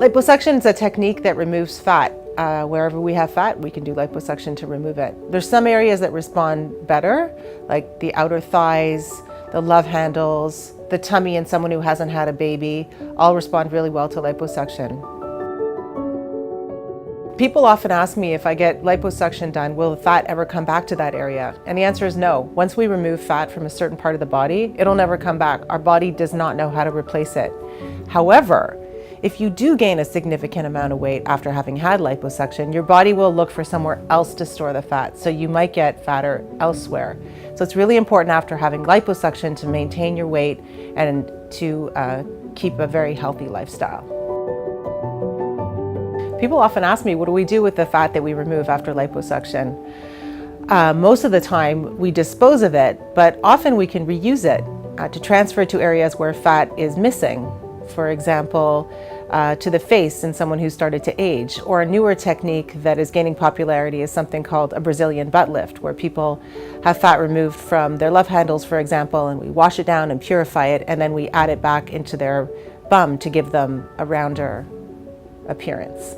Liposuction is a technique that removes fat. Wherever we have fat, we can do liposuction to remove it. There's some areas that respond better, like the outer thighs, the love handles, the tummy in someone who hasn't had a baby, all respond really well to liposuction. People often ask me, if I get liposuction done, will the fat ever come back to that area? And the answer is no. Once we remove fat from a certain part of the body, it'll never come back. Our body does not know how to replace it. However, if you do gain a significant amount of weight after having had liposuction, your body will look for somewhere else to store the fat, so you might get fatter elsewhere. So it's really important after having liposuction to maintain your weight and to keep a very healthy lifestyle. People often ask me, what do we do with the fat that we remove after liposuction? Most of the time we dispose of it, but often we can reuse it to transfer to areas where fat is missing. For example, to the face in someone who's started to age, or a newer technique that is gaining popularity is something called a Brazilian butt lift, where people have fat removed from their love handles, for example, and we wash it down and purify it, and then we add it back into their bum to give them a rounder appearance.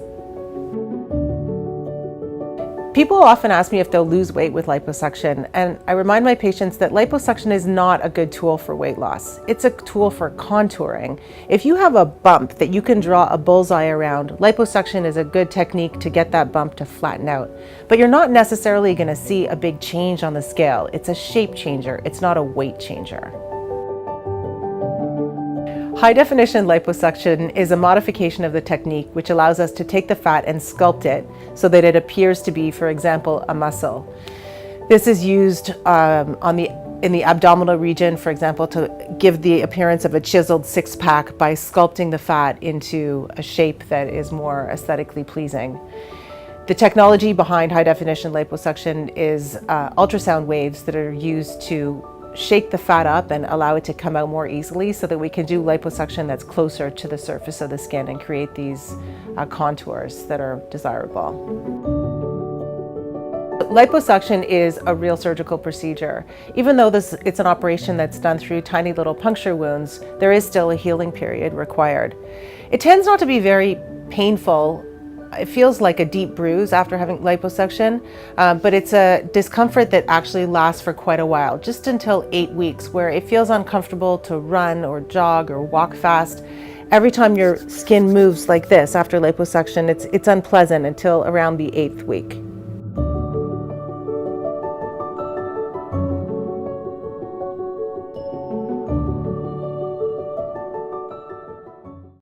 People often ask me if they'll lose weight with liposuction, and I remind my patients that liposuction is not a good tool for weight loss. It's a tool for contouring. If you have a bump that you can draw a bullseye around, liposuction is a good technique to get that bump to flatten out. But you're not necessarily going to see a big change on the scale. It's a shape changer. It's not a weight changer. High-definition liposuction is a modification of the technique which allows us to take the fat and sculpt it so that it appears to be, for example, a muscle. This is used in the abdominal region, for example, to give the appearance of a chiseled six-pack by sculpting the fat into a shape that is more aesthetically pleasing. The technology behind high-definition liposuction is ultrasound waves that are used to shake the fat up and allow it to come out more easily so that we can do liposuction that's closer to the surface of the skin and create these contours that are desirable. Liposuction is a real surgical procedure. Even though it's an operation that's done through tiny little puncture wounds, there is still a healing period required. It tends not to be very painful. It feels like a deep bruise after having liposuction, but it's a discomfort that actually lasts for quite a while, just until 8 weeks, where it feels uncomfortable to run or jog or walk fast. Every time your skin moves like this after liposuction, it's unpleasant until around the 8th week.